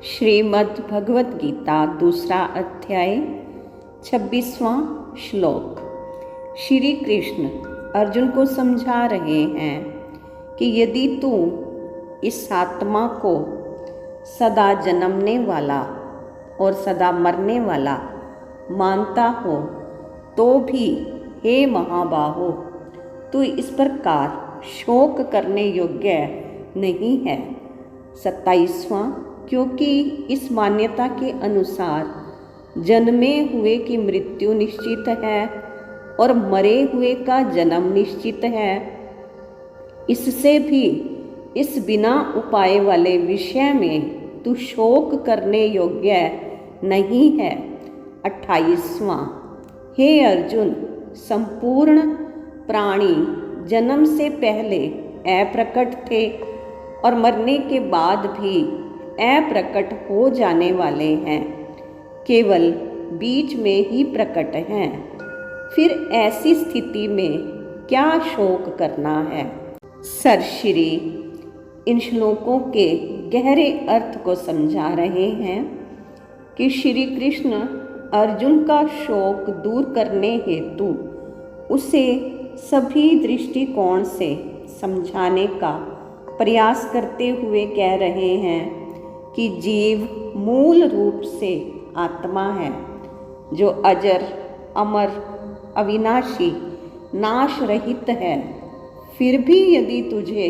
श्रीमद् भगवत गीता दूसरा अध्याय 26वां श्लोक। श्री कृष्ण अर्जुन को समझा रहे हैं कि यदि तू इस आत्मा को सदा जन्मने वाला और सदा मरने वाला मानता हो तो भी हे महाबाहो, तू इस प्रकार शोक करने योग्य नहीं है। 27वां, क्योंकि इस मान्यता के अनुसार जन्मे हुए की मृत्यु निश्चित है और मरे हुए का जन्म निश्चित है, इससे भी इस बिना उपाय वाले विषय में तू शोक करने योग्य नहीं है। 28वां, हे अर्जुन, संपूर्ण प्राणी जन्म से पहले अप्रकट थे और मरने के बाद भी अप्रकट हो जाने वाले हैं, केवल बीच में ही प्रकट हैं। फिर ऐसी स्थिति में क्या शोक करना है। सरश्री इन श्लोकों के गहरे अर्थ को समझा रहे हैं कि श्री कृष्ण अर्जुन का शोक दूर करने हेतु उसे सभी दृष्टिकोण से समझाने का प्रयास करते हुए कह रहे हैं कि जीव मूल रूप से आत्मा है जो अजर, अमर, अविनाशी, नाश रहित है। फिर भी यदि तुझे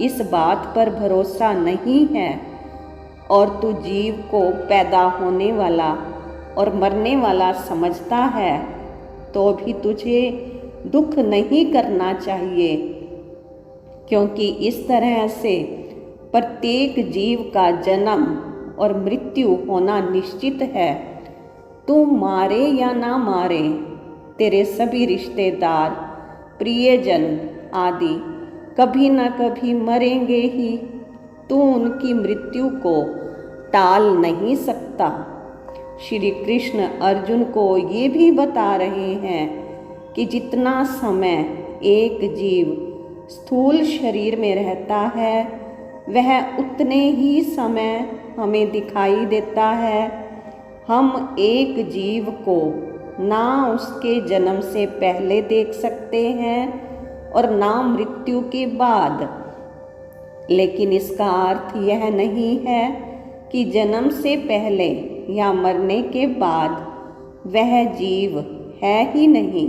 इस बात पर भरोसा नहीं है और तू जीव को पैदा होने वाला और मरने वाला समझता है तो भी तुझे दुख नहीं करना चाहिए, क्योंकि इस तरह से प्रत्येक जीव का जन्म और मृत्यु होना निश्चित है। तू मारे या ना मारे, तेरे सभी रिश्तेदार, प्रियजन आदि कभी न कभी मरेंगे ही। तू उनकी मृत्यु को टाल नहीं सकता। श्री कृष्ण अर्जुन को ये भी बता रहे हैं कि जितना समय एक जीव स्थूल शरीर में रहता है वह उतने ही समय हमें दिखाई देता है। हम एक जीव को ना उसके जन्म से पहले देख सकते हैं और ना मृत्यु के बाद, लेकिन इसका अर्थ यह नहीं है कि जन्म से पहले या मरने के बाद वह जीव है ही नहीं।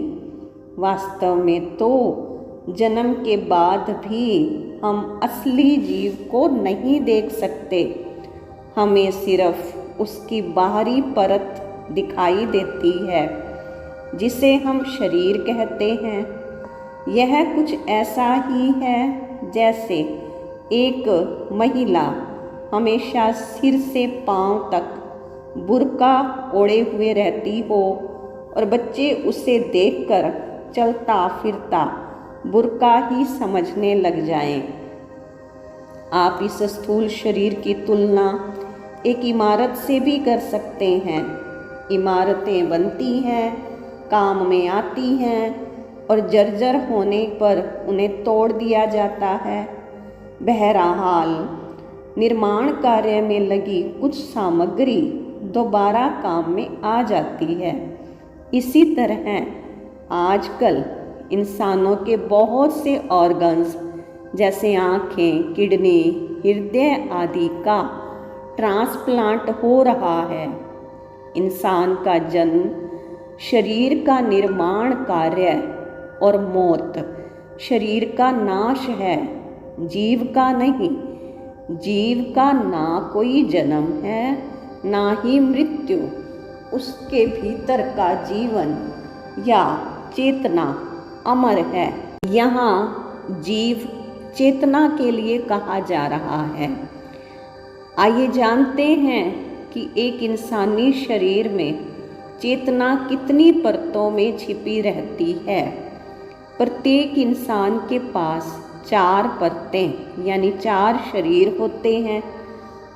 वास्तव में तो जन्म के बाद भी हम असली जीव को नहीं देख सकते, हमें सिर्फ उसकी बाहरी परत दिखाई देती है जिसे हम शरीर कहते हैं। यह कुछ ऐसा ही है जैसे एक महिला हमेशा सिर से पांव तक बुर्का ओढ़े हुए रहती हो और बच्चे उसे देखकर चलता फिरता बुर्का ही समझने लग जाएं। आप इस स्थूल शरीर की तुलना एक इमारत से भी कर सकते हैं। इमारतें बनती हैं, काम में आती हैं और जर्जर होने पर उन्हें तोड़ दिया जाता है। बहरहाल निर्माण कार्य में लगी कुछ सामग्री दोबारा काम में आ जाती है। इसी तरह आजकल इंसानों के बहुत से ऑर्गन्स जैसे आँखें, किडनी, हृदय आदि का ट्रांसप्लांट हो रहा है। इंसान का जन्म, शरीर का निर्माण कार्य और मौत शरीर का नाश है, जीव का नहीं। जीव का ना कोई जन्म है ना ही मृत्यु। उसके भीतर का जीवन या चेतना अमर है। यहाँ जीव चेतना के लिए कहा जा रहा है। आइए जानते हैं कि एक इंसानी शरीर में चेतना कितनी परतों में छिपी रहती है। प्रत्येक इंसान के पास 4 परतें यानी 4 शरीर होते हैं।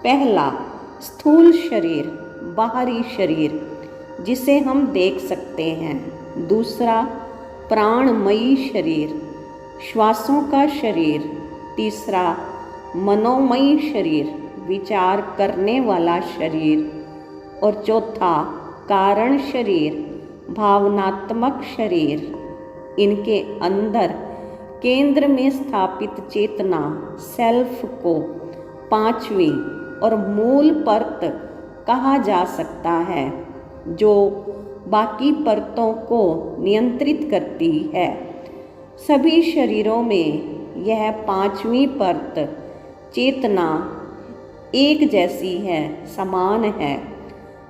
पहला स्थूल शरीर, बाहरी शरीर जिसे हम देख सकते हैं। दूसरा प्राणमयी शरीर, श्वासों का शरीर। तीसरा मनोमयी शरीर विचार करने वाला शरीर, और चौथा कारण शरीर, भावनात्मक शरीर। इनके अंदर केंद्र में स्थापित चेतना सेल्फ को पांचवी और मूल परत कहा जा सकता है, जो बाकी परतों को नियंत्रित करती है। सभी शरीरों में यह पांचवी परत चेतना एक जैसी है, समान है,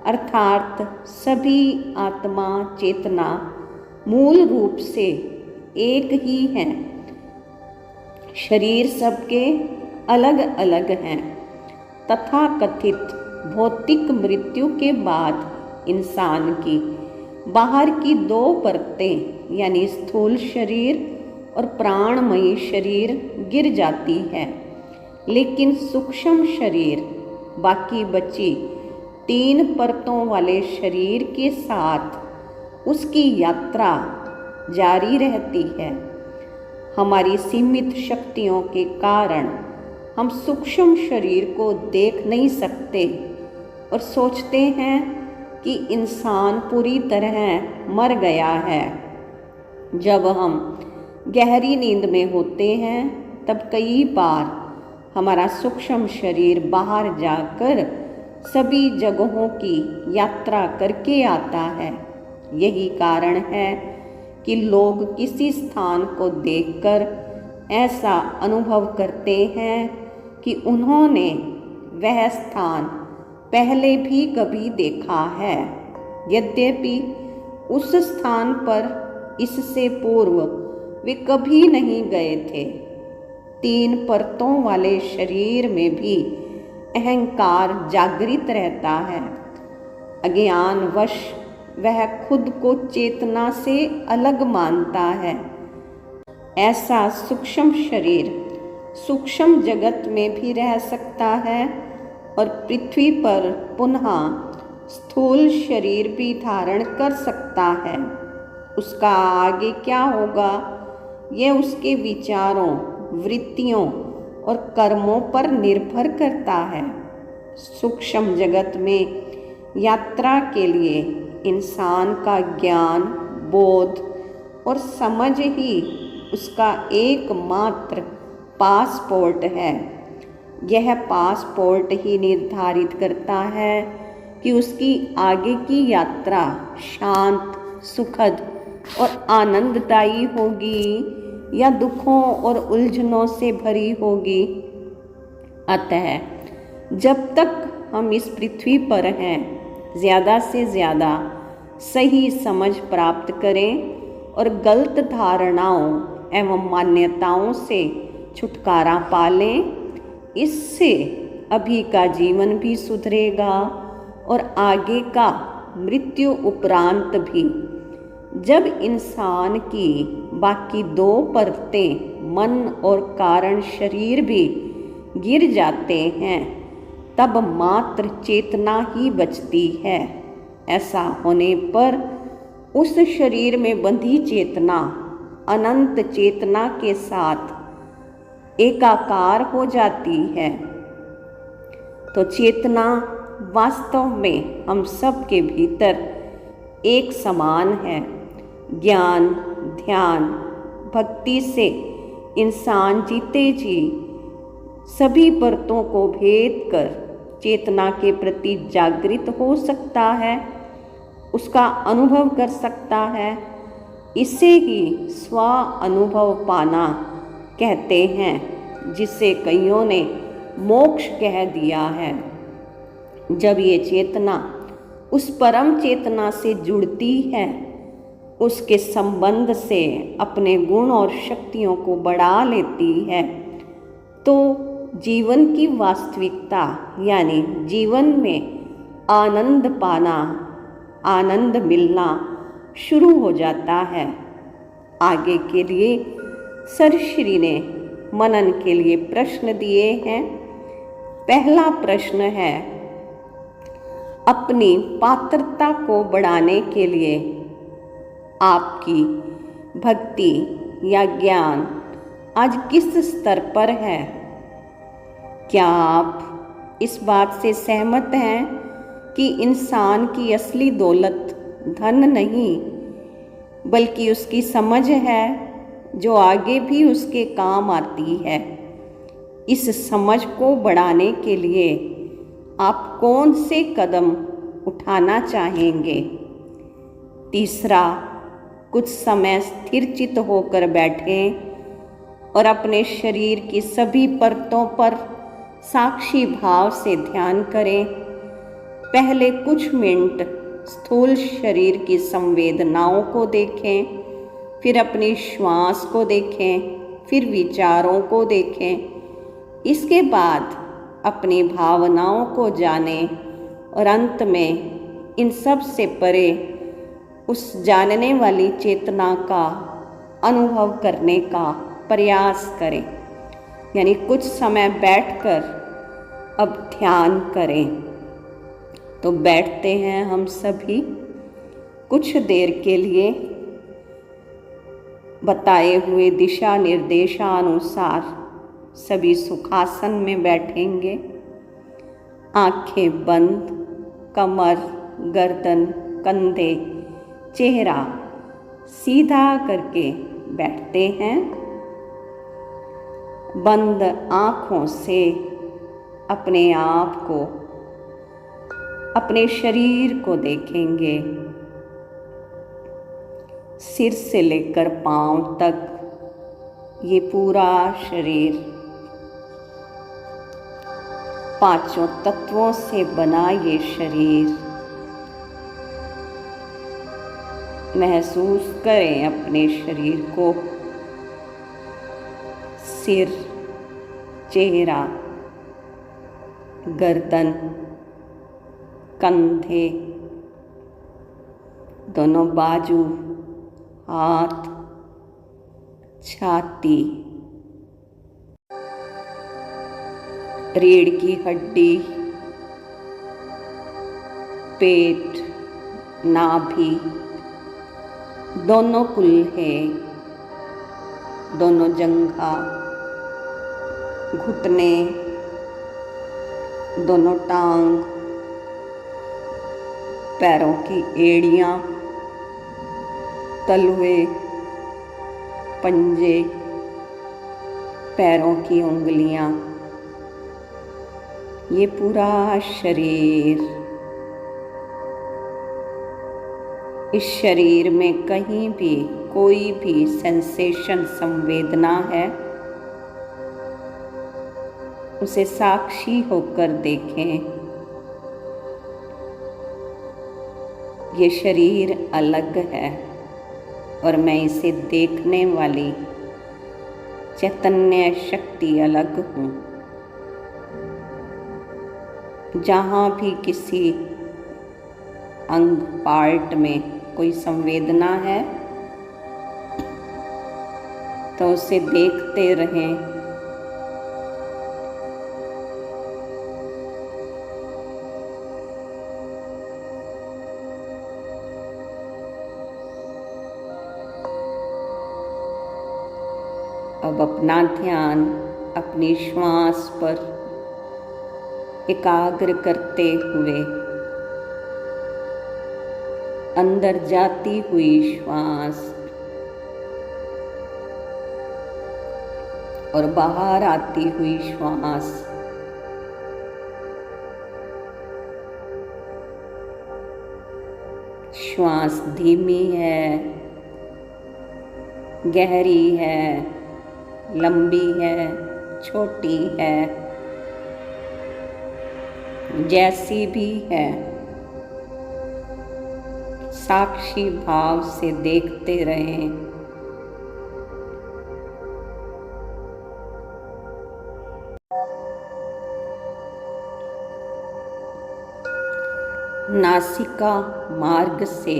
अर्थात सभी आत्मा चेतना मूल रूप से एक ही है। शरीर सबके अलग अलग हैं। तथाकथित भौतिक मृत्यु के बाद इंसान की बाहर की दो परतें यानी स्थूल शरीर और प्राणमयी शरीर गिर जाती है, लेकिन सूक्ष्म शरीर बाकी बची तीन परतों वाले शरीर के साथ उसकी यात्रा जारी रहती है। हमारी सीमित शक्तियों के कारण हम सूक्ष्म शरीर को देख नहीं सकते और सोचते हैं कि इंसान पूरी तरह मर गया है। जब हम गहरी नींद में होते हैं तब कई बार हमारा सूक्ष्म शरीर बाहर जाकर सभी जगहों की यात्रा करके आता है। यही कारण है कि लोग किसी स्थान को देखकर ऐसा अनुभव करते हैं कि उन्होंने वह स्थान पहले भी कभी देखा है, यद्यपि उस स्थान पर इससे पूर्व वे कभी नहीं गए थे। तीन परतों वाले शरीर में भी अहंकार जागृत रहता है। अज्ञानवश वह खुद को चेतना से अलग मानता है। ऐसा सूक्ष्म शरीर सूक्ष्म जगत में भी रह सकता है और पृथ्वी पर पुनः स्थूल शरीर भी धारण कर सकता है। उसका आगे क्या होगा यह उसके विचारों, वृत्तियों और कर्मों पर निर्भर करता है। सूक्ष्म जगत में यात्रा के लिए इंसान का ज्ञान, बोध और समझ ही उसका एकमात्र पासपोर्ट है। यह पासपोर्ट ही निर्धारित करता है कि उसकी आगे की यात्रा शांत, सुखद और आनंददायी होगी या दुखों और उलझनों से भरी होगी। अतः जब तक हम इस पृथ्वी पर हैं, ज़्यादा से ज़्यादा सही समझ प्राप्त करें और गलत धारणाओं एवं मान्यताओं से छुटकारा पा लें। इससे अभी का जीवन भी सुधरेगा और आगे का मृत्यु उपरांत भी। जब इंसान की बाकी दो परतें मन और कारण शरीर भी गिर जाते हैं, तब मात्र चेतना ही बचती है। ऐसा होने पर उस शरीर में बंधी चेतना अनंत चेतना के साथ एकाकार हो जाती है। तो चेतना वास्तव में हम सब के भीतर एक समान है। ज्ञान, ध्यान, भक्ति से इंसान जीते जी सभी परतों को भेद कर चेतना के प्रति जागृत हो सकता है, उसका अनुभव कर सकता है। इसे ही स्व अनुभव पाना कहते हैं, जिसे कईयों ने मोक्ष कह दिया है। जब ये चेतना उस परम चेतना से जुड़ती है, उसके संबंध से अपने गुण और शक्तियों को बढ़ा लेती है, तो जीवन की वास्तविकता यानी जीवन में आनंद पाना, आनंद मिलना शुरू हो जाता है। आगे के लिए सरश्री ने मनन के लिए प्रश्न दिए हैं। पहला प्रश्न है, अपनी पात्रता को बढ़ाने के लिए आपकी भक्ति या ज्ञान आज किस स्तर पर है? क्या आप इस बात से सहमत हैं कि इंसान की असली दौलत धन नहीं बल्कि उसकी समझ है, जो आगे भी उसके काम आती है। इस समझ को बढ़ाने के लिए आप कौन से कदम उठाना चाहेंगे? तीसरा, कुछ समय स्थिरचित्त होकर बैठें और अपने शरीर की सभी परतों पर साक्षी भाव से ध्यान करें। पहले कुछ मिनट स्थूल शरीर की संवेदनाओं को देखें, फिर अपनी श्वास को देखें, फिर विचारों को देखें। इसके बाद अपनी भावनाओं को जानें और अंत में इन सब से परे उस जानने वाली चेतना का अनुभव करने का प्रयास करें। यानी कुछ समय बैठकर अब ध्यान करें। तो बैठते हैं हम सभी कुछ देर के लिए बताए हुए दिशा निर्देशानुसार सभी सुखासन में बैठेंगे। आंखें बंद, कमर, गर्दन, कंधे, चेहरा सीधा करके बैठते हैं। बंद आँखों से अपने आप को, अपने शरीर को देखेंगे। सिर से लेकर पांव तक ये पूरा शरीर पांचों तत्वों से बना ये शरीर महसूस करें अपने शरीर को। सिर, चेहरा, गर्दन, कंधे, दोनों बाजू, हाथ, छाती, रीढ़ की हड्डी, पेट, नाभि, दोनों कुल्हे, दोनों जंघा, घुटने, दोनों टांग, पैरों की एड़ियाँ, तलवे, पंजे, पैरों की उंगलियाँ, ये पूरा शरीर। इस शरीर में कहीं भी कोई भी सेंसेशन, संवेदना है, उसे साक्षी होकर देखें। ये शरीर अलग है और मैं इसे देखने वाली चैतन्य शक्ति अलग हूँ। जहाँ भी किसी अंग, पार्ट में कोई संवेदना है तो उसे देखते रहें। अब अपना ध्यान अपनी श्वास पर एकाग्र करते हुए अंदर जाती हुई श्वास और बाहर आती हुई श्वास श्वास धीमी है, गहरी है, लंबी है, छोटी है, जैसी भी है, साक्षी भाव से देखते रहें। नासिका मार्ग से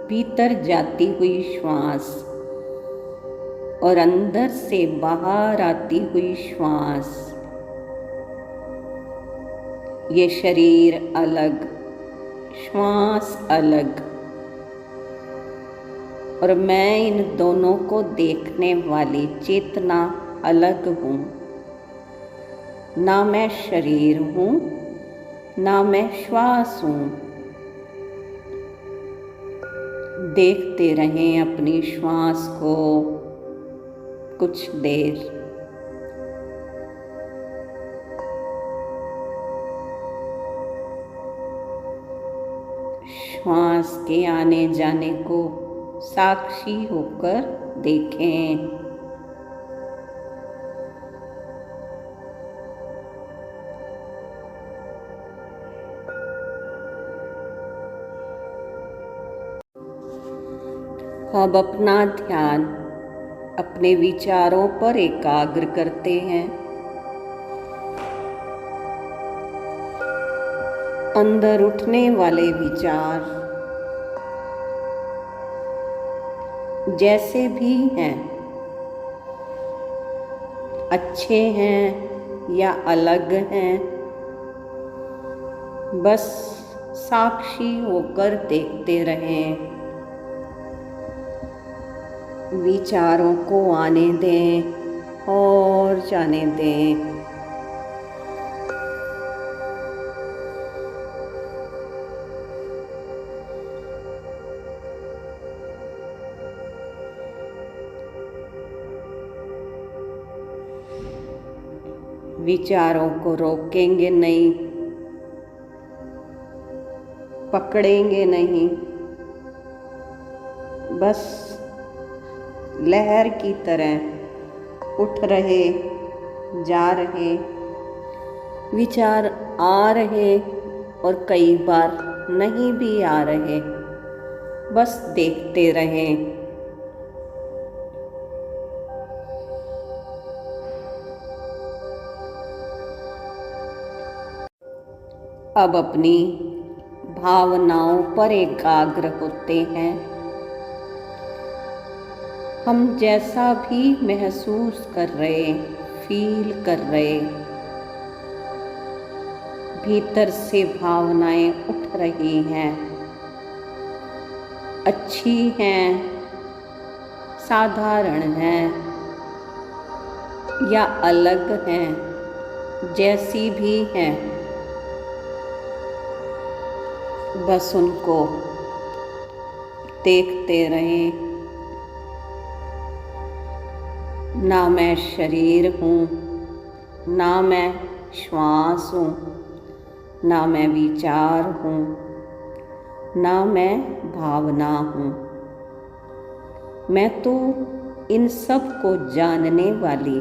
भीतर जाती हुई श्वास और अंदर से बाहर आती हुई श्वास, ये शरीर अलग, श्वास अलग, और मैं इन दोनों को देखने वाली चेतना अलग हूँ। ना मैं शरीर हूँ ना मैं श्वास हूँ। देखते रहें अपनी श्वास को कुछ देर। श्वास के आने जाने को साक्षी होकर देखें। अब अपना ध्यान अपने विचारों पर एकाग्र करते हैं। अंदर उठने वाले विचार जैसे भी हैं, अच्छे हैं या अलग हैं, बस साक्षी होकर देखते रहें। विचारों को आने दें और जाने दें। विचारों को रोकेंगे नहीं, पकड़ेंगे नहीं, बस लहर की तरह उठ रहे, जा रहे, विचार आ रहे और कई बार नहीं भी आ रहे, बस देखते रहें। अब अपनी भावनाओं पर एकाग्र होते हैं। हम जैसा भी महसूस कर रहे, फील कर रहे, भीतर से भावनाएं उठ रही हैं, अच्छी हैं, साधारण हैं या अलग हैं, जैसी भी हैं, बस उनको देखते रहें। ना मैं शरीर हूँ, ना मैं श्वास हूँ, ना मैं विचार हूँ, ना मैं भावना हूँ। मैं तो इन सब को जानने वाली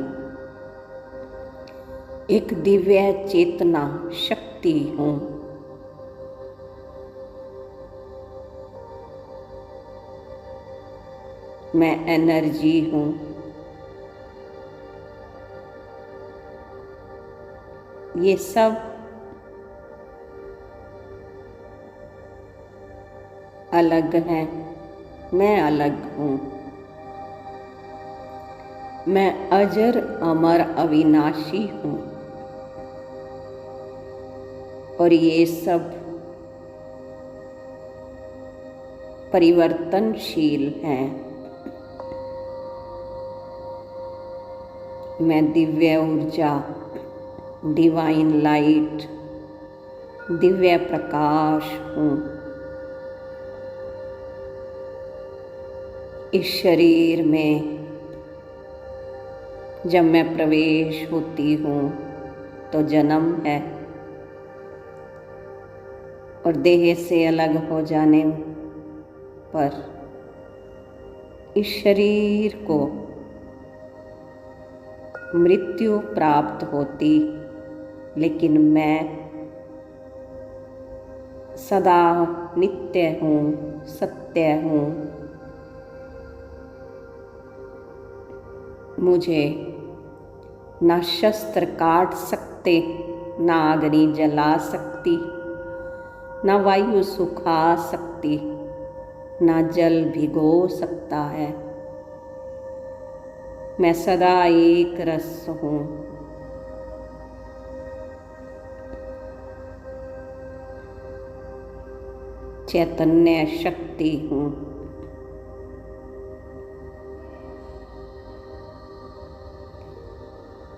एक दिव्य चेतना शक्ति हूँ। मैं एनर्जी हूँ। ये सब अलग हैं, मैं अलग हूँ। मैं अजर अमर अविनाशी हूँ और ये सब परिवर्तनशील हैं। मैं दिव्य ऊर्जा, डिवाइन लाइट, दिव्य प्रकाश हूँ। इस शरीर में जब मैं प्रवेश होती हूँ तो जन्म है और देह से अलग हो जाने पर इस शरीर को मृत्यु प्राप्त होती, लेकिन मैं सदा नित्य हूँ, सत्य हूँ। मुझे ना शस्त्र काट सकते, ना अग्नि जला सकती, ना वायु सुखा सकती, ना जल भिगो सकता है। मैं सदा एक रस हूँ। चैतन्य शक्ति हूँ।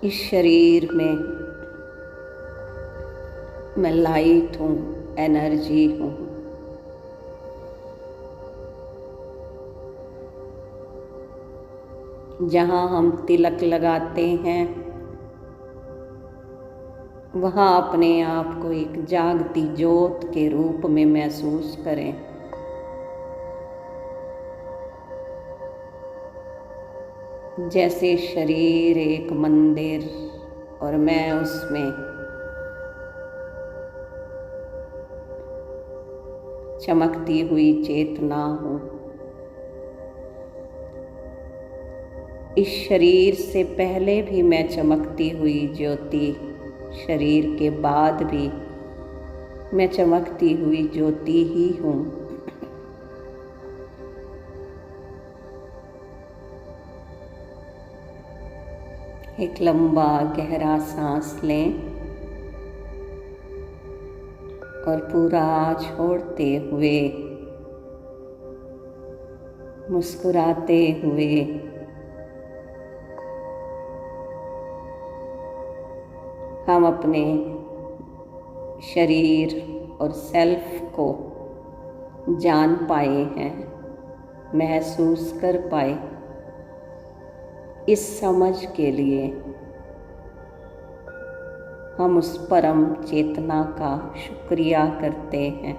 इस शरीर में मैं लाइट हूँ, एनर्जी हूँ। जहाँ हम तिलक लगाते हैं वहाँ अपने आप को एक जागती ज्योत के रूप में महसूस करें। जैसे शरीर एक मंदिर और मैं उसमें चमकती हुई चेतना हूँ। इस शरीर से पहले भी मैं चमकती हुई ज्योति, शरीर के बाद भी मैं चमकती हुई ज्योति ही हूँ। एक लंबा गहरा सांस लें और पूरा छोड़ते हुए, मुस्कुराते हुए हम अपने शरीर और सेल्फ को जान पाए हैं, महसूस कर पाए। इस समझ के लिए हम उस परम चेतना का शुक्रिया करते हैं।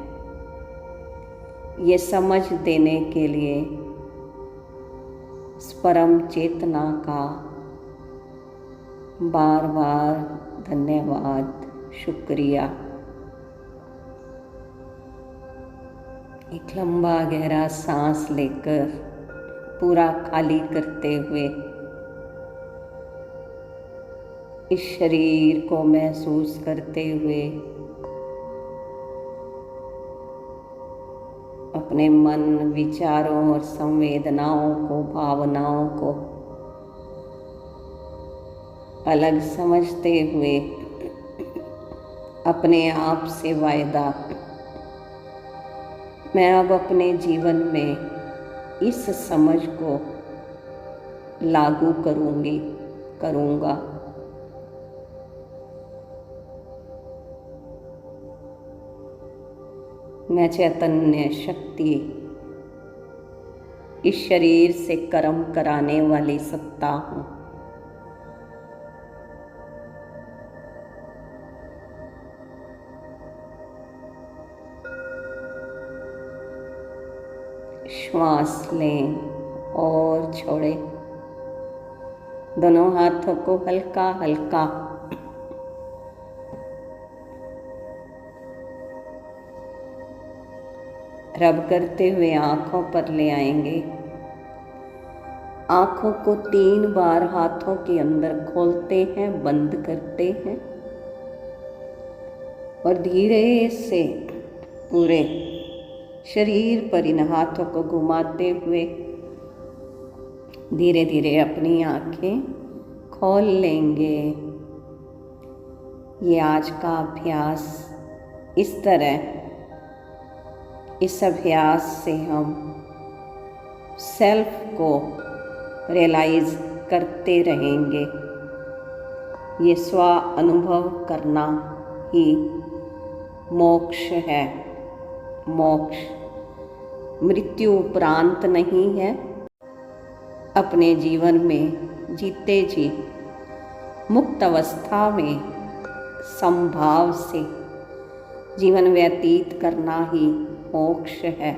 ये समझ देने के लिए उस परम चेतना का बार बार धन्यवाद, शुक्रिया। एक लंबा गहरा सांस लेकर पूरा खाली करते हुए इस शरीर को महसूस करते हुए अपने मन, विचारों और संवेदनाओं को, भावनाओं को अलग समझते हुए अपने आप से वायदा, मैं अब अपने जीवन में इस समझ को लागू करूँगा। मैं चैतन्य शक्ति, इस शरीर से कर्म कराने वाली सत्ता हूँ। श्वास लें और छोड़ें। दोनों हाथों को हल्का हल्का रब करते हुए आँखों पर ले आएंगे। आँखों को 3 बार हाथों के अंदर खोलते हैं, बंद करते हैं और धीरे से पूरे शरीर पर इन हाथों को घुमाते हुए धीरे धीरे अपनी आँखें खोल लेंगे। ये आज का अभ्यास इस तरह, इस अभ्यास से हम सेल्फ को रियलाइज करते रहेंगे। ये स्व अनुभव करना ही मोक्ष है। मोक्ष मृत्यु उपरांत नहीं है। अपने जीवन में जीते जी मुक्त अवस्था में समभाव से जीवन व्यतीत करना ही मोक्ष है।